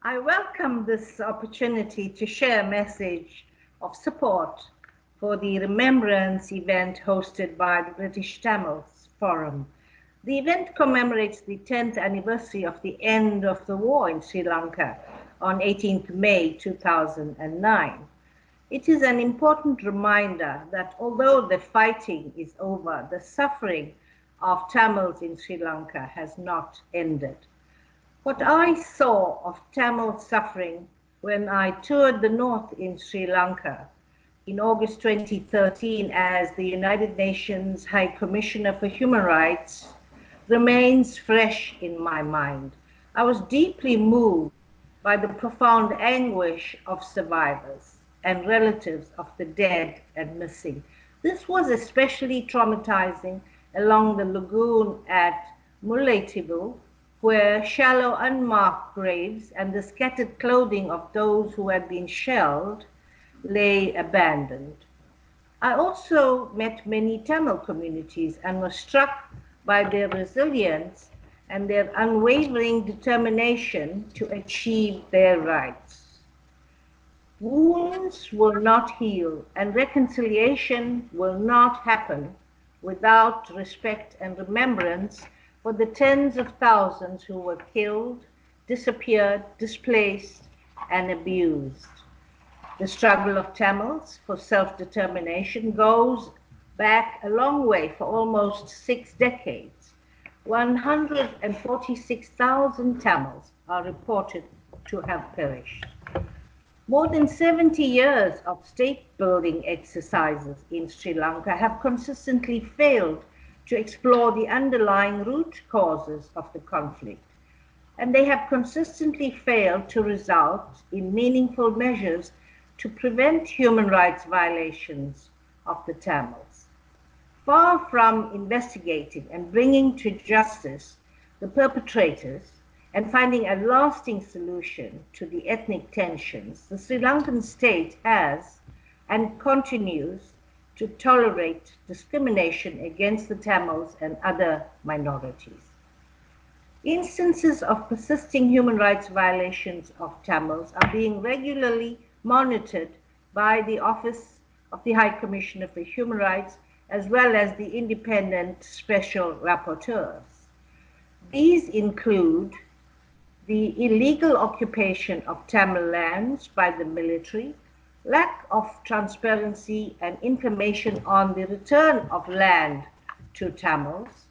I welcome this opportunity to share a message of support for the Remembrance event hosted by the British Tamils Forum. The event commemorates the 10th anniversary of the end of the war in Sri Lanka on 18th May 2009. It is an important reminder that although the fighting is over, the suffering of Tamils in Sri Lanka has not ended. What I saw of Tamil suffering when I toured the north in Sri Lanka in August 2013 as the United Nations High Commissioner for Human Rights remains fresh in my mind. I was deeply moved by the profound anguish of survivors and relatives of the dead and missing. This was especially traumatizing along the lagoon at Mullaitivu, where shallow unmarked graves and the scattered clothing of those who had been shelled lay abandoned. I also met many Tamil communities and was struck by their resilience and their unwavering determination to achieve their rights. Wounds will not heal, and reconciliation will not happen without respect and remembrance for the tens of thousands who were killed, disappeared, displaced, and abused. The struggle of Tamils for self-determination goes back a long way for almost 6 decades. 146,000 Tamils are reported to have perished. More than 70 years of state-building exercises in Sri Lanka have consistently failed to explore the underlying root causes of the conflict, and they have consistently failed to result in meaningful measures to prevent human rights violations of the Tamils. Far from investigating and bringing to justice the perpetrators and finding a lasting solution to the ethnic tensions, the Sri Lankan state has and continues to tolerate discrimination against the Tamils and other minorities. Instances of persisting human rights violations of Tamils are being regularly monitored by the Office of the High Commissioner for Human Rights as well as the independent special rapporteurs. These include the illegal occupation of Tamil lands by the military, lack of transparency and information on the return of land to Tamils,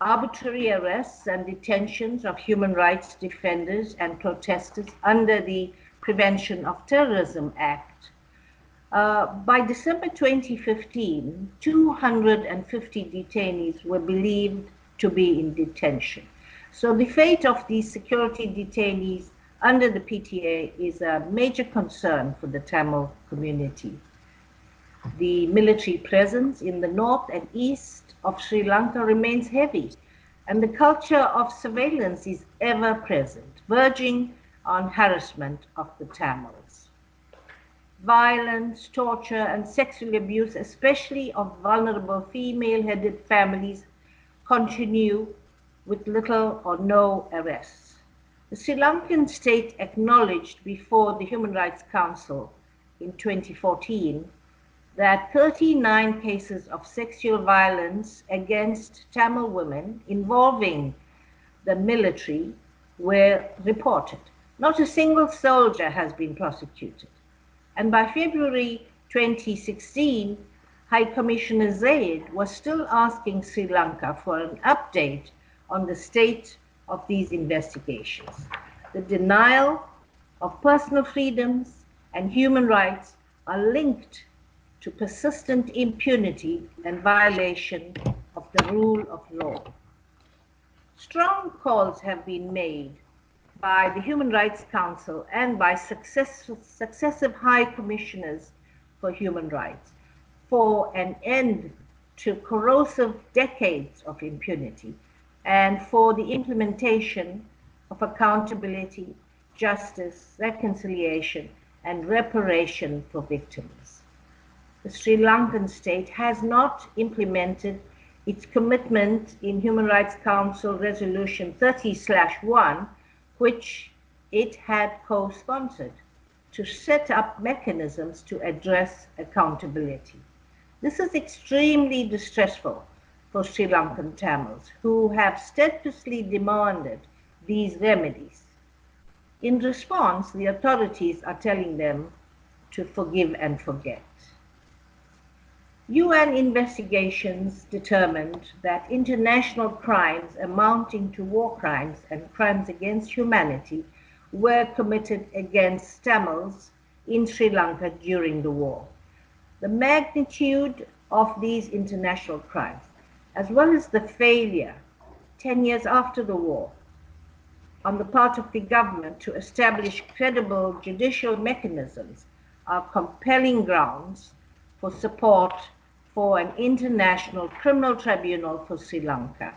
arbitrary arrests and detentions of human rights defenders and protesters under the Prevention of Terrorism Act. By December 2015, 250 detainees were believed to be in detention. So the fate of these security detainees under the PTA is a major concern for the Tamil community. The military presence in the north and east of Sri Lanka remains heavy, and the culture of surveillance is ever present, verging on harassment of the Tamils. Violence, torture, and sexual abuse, especially of vulnerable female-headed families, continue with little or no arrests. The Sri Lankan state acknowledged before the Human Rights Council in 2014 that 39 cases of sexual violence against Tamil women involving the military were reported. Not a single soldier has been prosecuted. And by February 2016, High Commissioner Zaid was still asking Sri Lanka for an update on the state of these investigations. The denial of personal freedoms and human rights are linked to persistent impunity and violation of the rule of law. Strong calls have been made by the Human Rights Council and by successive high commissioners for human rights for an end to corrosive decades of impunity and for the implementation of accountability, justice, reconciliation, and reparation for victims. The Sri Lankan state has not implemented its commitment in Human Rights Council Resolution 30/1, which it had co-sponsored to set up mechanisms to address accountability. This is extremely distressful for Sri Lankan Tamils, who have steadfastly demanded these remedies. In response, the authorities are telling them to forgive and forget. UN investigations determined that international crimes amounting to war crimes and crimes against humanity were committed against Tamils in Sri Lanka during the war. The magnitude of these international crimes, as well as the failure 10 years after the war on the part of the government to establish credible judicial mechanisms, are compelling grounds for support for an international criminal tribunal for Sri Lanka.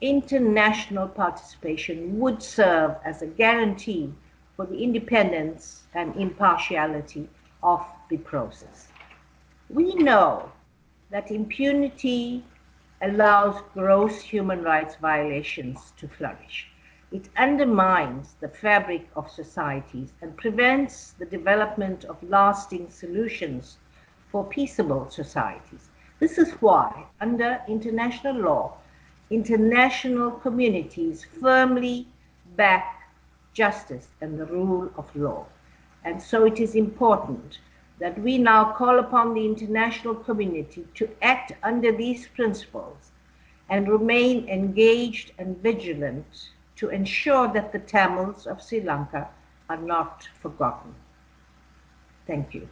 International participation would serve as a guarantee for the independence and impartiality of the process. We know that impunity allows gross human rights violations to flourish. It undermines the fabric of societies and prevents the development of lasting solutions for peaceable societies. This is why, under international law, international communities firmly back justice and the rule of law. And so it is important that we now call upon the international community to act under these principles and remain engaged and vigilant to ensure that the Tamils of Sri Lanka are not forgotten. Thank you.